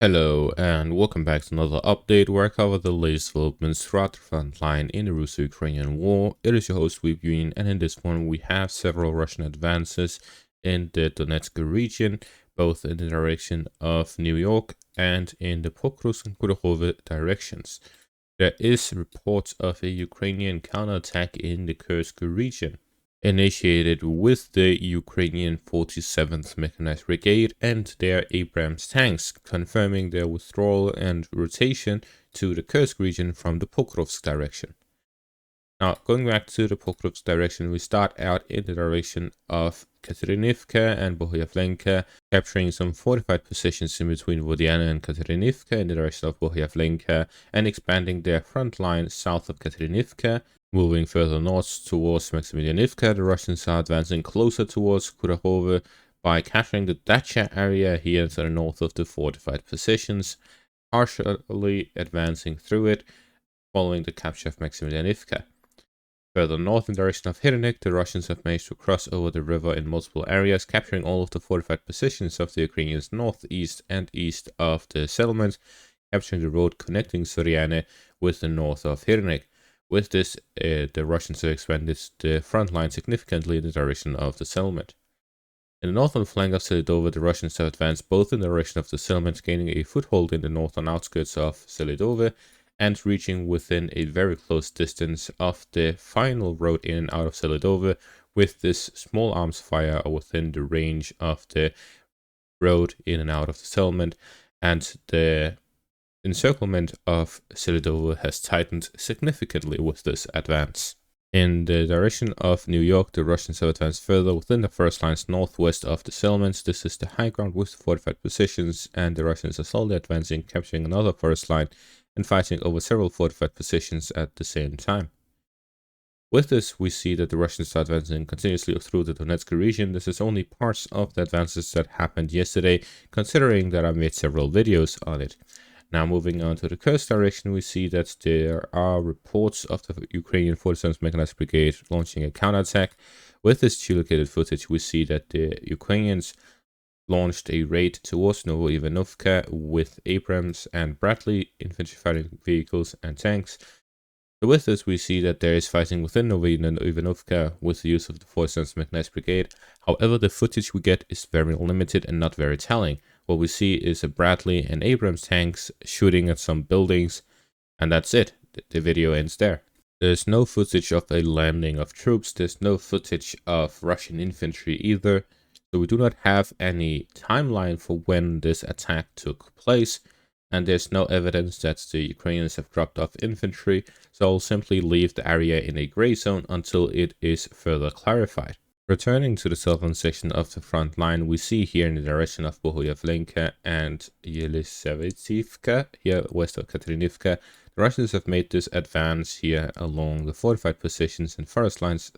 Hello and welcome back to another update where I cover the latest developments throughout the front line in the Russo-Ukrainian war. It is your host Weeb Union, and in this one we have several Russian advances in the Donetsk region, both in the direction of New York and in the Pokrovsk and Kurakhove directions. There is reports of a Ukrainian counterattack in the Kursk region, initiated with the Ukrainian 47th Mechanized Brigade and their Abrams tanks, confirming their withdrawal and rotation to the Kursk region from the Pokrovsk direction. Now, going back to the Pokrovsk direction, we start out in the direction of Katerinivka and Bohyavlenka, capturing some fortified positions in between Vodiana and Katerinivka in the direction of Bohyavlenka, and expanding their front line south of Katerinivka. Moving further north towards Maximilianivka, the Russians are advancing closer towards Kurakhove by capturing the Dacha area here to the north of the fortified positions, partially advancing through it, following the capture of Maximilianivka. Further north in the direction of Hirnyk, the Russians have managed to cross over the river in multiple areas, capturing all of the fortified positions of the Ukrainians northeast and east of the settlement, capturing the road connecting Suryane with the north of Hirnyk. With this, the Russians have expanded the front line significantly in the direction of the settlement. In the northern flank of Selydove, the Russians have advanced both in the direction of the settlement, gaining a foothold in the northern outskirts of Selydove, and reaching within a very close distance of the final road in and out of Selydove, with this small arms fire within the range of the road in and out of the settlement, and the encirclement of Selydove has tightened significantly with this advance. In the direction of New York, the Russians have advanced further within the first lines northwest of the settlements. This is the high ground with fortified positions, and the Russians are slowly advancing, capturing another first line and fighting over several fortified positions at the same time. With this, we see that the Russians are advancing continuously through the Donetsk region. This is only parts of the advances that happened yesterday, considering that I made several videos on it. Now, moving on to the Kursk direction, we see that there are reports of the Ukrainian 47th Mechanized Brigade launching a counterattack. With this geolocated footage, we see that the Ukrainians launched a raid towards Novoivanovka with Abrams and Bradley infantry fighting vehicles and tanks. So with this, we see that there is fighting within Novoivanovka with the use of the 47th Mechanized Brigade. However, the footage we get is very limited and not very telling. What we see is a Bradley and Abrams tanks shooting at some buildings, and that's it. The video ends there. There's no footage of a landing of troops. There's no footage of Russian infantry either. So we do not have any timeline for when this attack took place, and there's no evidence that the Ukrainians have dropped off infantry, so I'll simply leave the area in a gray zone until it is further clarified. Returning to the southern section of the front line, we see here in the direction of Bohyavlenka and Yelisavetivka, here west of Katerinivka, the Russians have made this advance here along the fortified positions and forest lines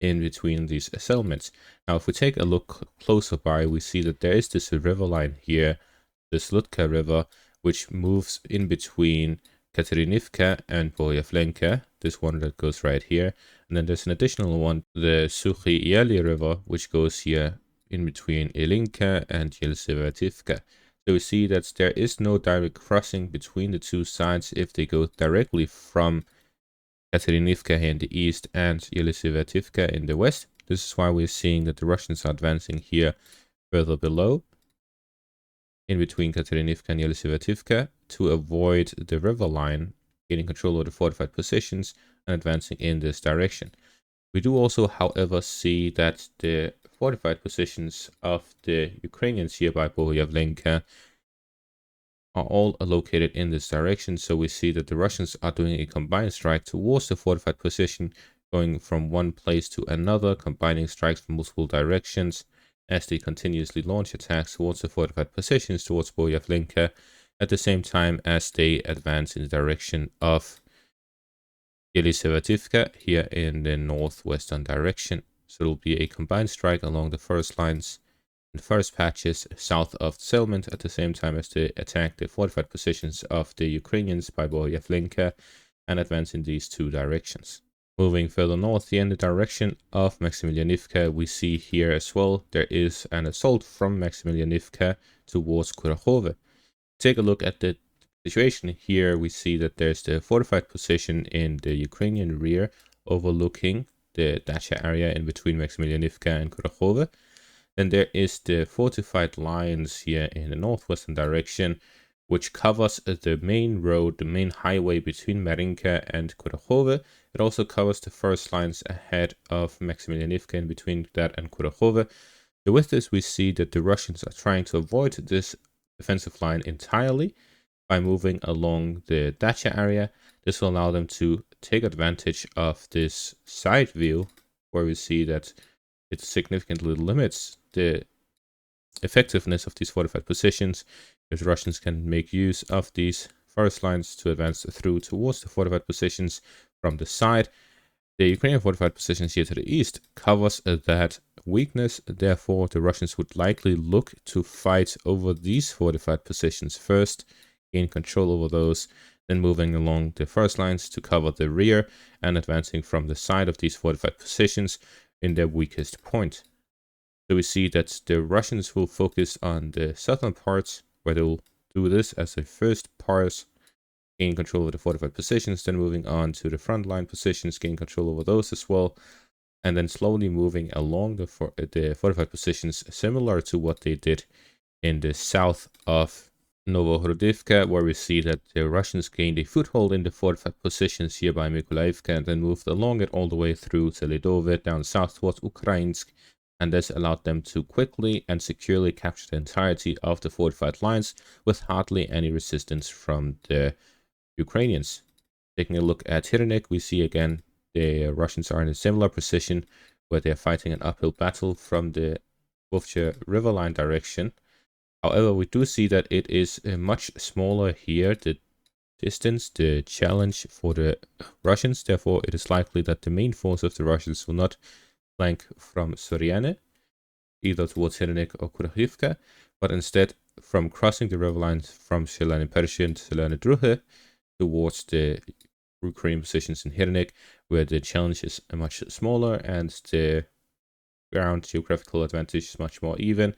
in between these settlements. Now, if we take a look closer by, we see that there is this river line here, the Slutka River, which moves in between Katerinivka and Bohyavlenka, this one that goes right here. And then there's an additional one, the Sukhy Yeli River, which goes here in between Ilinka and Yelisavetivka. So we see that there is no direct crossing between the two sides if they go directly from Katerinivka in the east and Yelisavetivka in the west. This is why we're seeing that the Russians are advancing here further below, in between Katerinivka and Yelisavetivka, to avoid the river line, gaining control of the fortified positions and advancing in this direction. We do also, however, see that the fortified positions of the Ukrainians here by Bohyavlenka are all located in this direction, so we see that the Russians are doing a combined strike towards the fortified position, going from one place to another, combining strikes from multiple directions as they continuously launch attacks towards the fortified positions towards Bohyavlenka, at the same time as they advance in the direction of Yelisavetivka here in the northwestern direction. So it will be a combined strike along the forest lines and forest patches south of the settlement, at the same time as they attack the fortified positions of the Ukrainians by Bohyavlenka and advance in these two directions. Moving further north in the direction of Maximilianivka, we see here as well there is an assault from Maximilianivka towards Kurakhove. Take a look at the situation here. We see that there's the fortified position in the Ukrainian rear overlooking the Dacha area in between Maximilianivka and Kurakhove. Then there is the fortified lines here in the northwestern direction, which covers the main road, the main highway between Marinka and Kurakhove. It also covers the first lines ahead of Maximilianivka in between that and Kurakhove. So with this, we see that the Russians are trying to avoid this defensive line entirely by moving along the Dacha area. This will allow them to take advantage of this side view, where we see that it significantly limits the effectiveness of these fortified positions, if the Russians can make use of these first lines to advance through towards the fortified positions from the side. The Ukrainian fortified positions here to the east covers that weakness. Therefore, the Russians would likely look to fight over these fortified positions first, gain control over those, then moving along the first lines to cover the rear and advancing from the side of these fortified positions in their weakest point. So we see that the Russians will focus on the southern parts, where they will do this as a first pass, gain control of the fortified positions, then moving on to the frontline positions, gain control over those as well, and then slowly moving along the fortified positions, similar to what they did in the south of Novohorodivka, where we see that the Russians gained a foothold in the fortified positions here by Mykolaiivka and then moved along it all the way through Selydove down south towards Ukrainsk, and this allowed them to quickly and securely capture the entirety of the fortified lines with hardly any resistance from the Ukrainians. Taking a look at Hirnyk, we see again the Russians are in a similar position where they're fighting an uphill battle from the Vovcha river line direction. However, we do see that it is much smaller here, the distance, the challenge for the Russians. Therefore, it is likely that the main force of the Russians will not flank from Soriane, either towards Hirnyk or Kurakhivka, but instead from crossing the river lines from Shelane Pershi and Shelane Druhe towards the Ukrainian positions in Hirnyk, where the challenge is much smaller and the ground geographical advantage is much more even.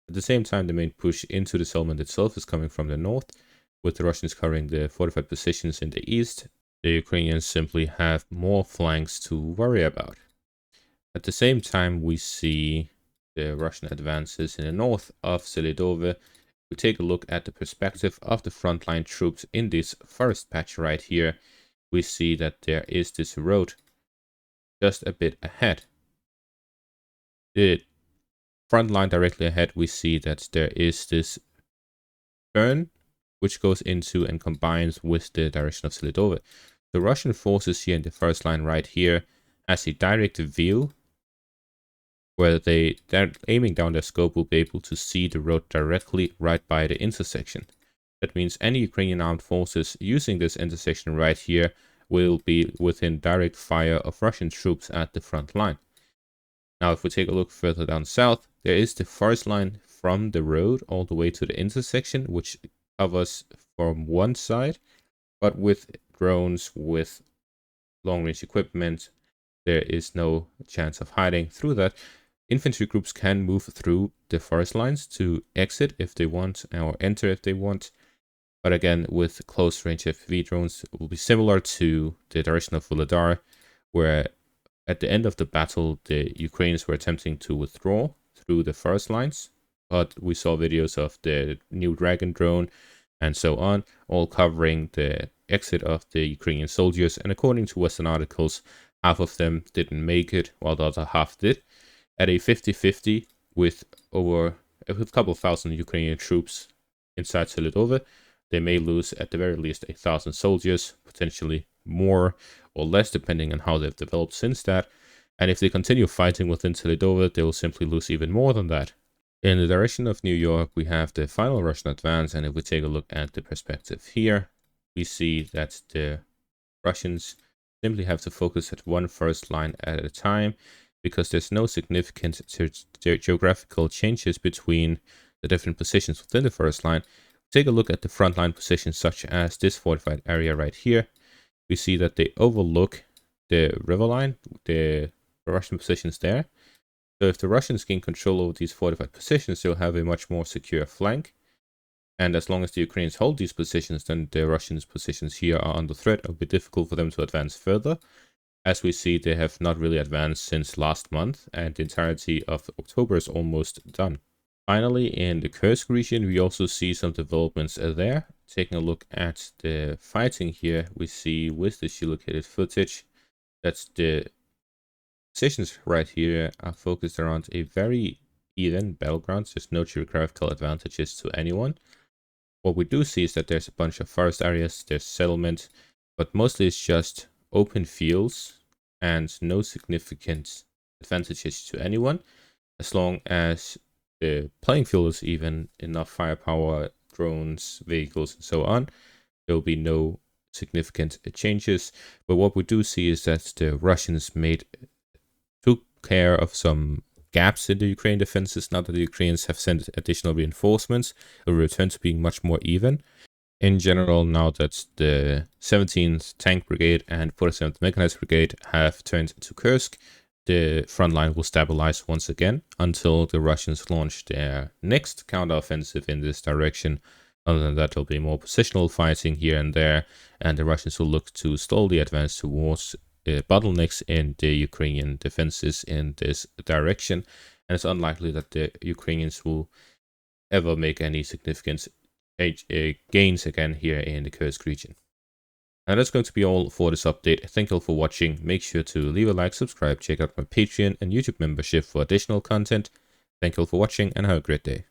At the same time, the main push into the settlement itself is coming from the north, with the Russians covering the fortified positions in the east. The Ukrainians simply have more flanks to worry about. At the same time, we see the Russian advances in the north of Selydove. We take a look at the perspective of the frontline troops in this first patch right here. We see that there is this road just a bit ahead. The front line directly ahead, we see that there is this turn which goes into and combines with the direction of Selydove. The Russian forces here in the first line right here has a direct view where they're aiming down their scope will be able to see the road directly right by the intersection. That means any Ukrainian armed forces using this intersection right here will be within direct fire of Russian troops at the front line. Now, if we take a look further down south, there is the first line from the road all the way to the intersection, which covers from one side, but with drones, with long-range equipment, there is no chance of hiding through that. Infantry groups can move through the forest lines to exit if they want, or enter if they want. But again, with close-range FPV drones, it will be similar to the direction of Volodar, where at the end of the battle, the Ukrainians were attempting to withdraw through the forest lines. But we saw videos of the new Dragon drone and so on, all covering the exit of the Ukrainian soldiers. And according to Western articles, half of them didn't make it, while the other half did. At a 50-50 with a couple thousand Ukrainian troops inside Selydove, they may lose at the very least 1,000 soldiers, potentially more or less, depending on how they've developed since that. And if they continue fighting within Selydove, they will simply lose even more than that. In the direction of New York, we have the final Russian advance, and if we take a look at the perspective here, we see that the Russians simply have to focus at one first line at a time, because there's no significant geographical changes between the different positions within the first line. Take a look at the frontline positions, such as this fortified area right here. We see that they overlook the river line, the Russian positions there. So if the Russians gain control over these fortified positions, they'll have a much more secure flank. And as long as the Ukrainians hold these positions, then the Russians' positions here are under threat. It will be difficult for them to advance further. As we see, they have not really advanced since last month, and the entirety of October is almost done. Finally, in the Kursk region, we also see some developments there. Taking a look at the fighting here, we see with the geolocated footage that the positions right here are focused around a very even battleground. There's no geographical advantages to anyone. What we do see is that there's a bunch of forest areas, there's settlement, but mostly it's just open fields and no significant advantages to anyone. As long as the playing field is even, enough firepower, drones, vehicles, and so on, there will be no significant changes. But what we do see is that the Russians took care of some gaps in the Ukrainian defenses. Now that the Ukrainians have sent additional reinforcements, it will return to being much more even. In general, now that the 17th Tank Brigade and 47th Mechanized Brigade have turned to Kursk, the front line will stabilize once again until the Russians launch their next counteroffensive in this direction. Other than that, there'll be more positional fighting here and there, and the Russians will look to slowly advance towards bottlenecks in the Ukrainian defenses in this direction. And it's unlikely that the Ukrainians will ever make any significant gains again here in the Kursk region. And that's going to be all for this update. Thank you all for watching. Make sure to leave a like, subscribe, check out my Patreon and YouTube membership for additional content. Thank you all for watching and have a great day.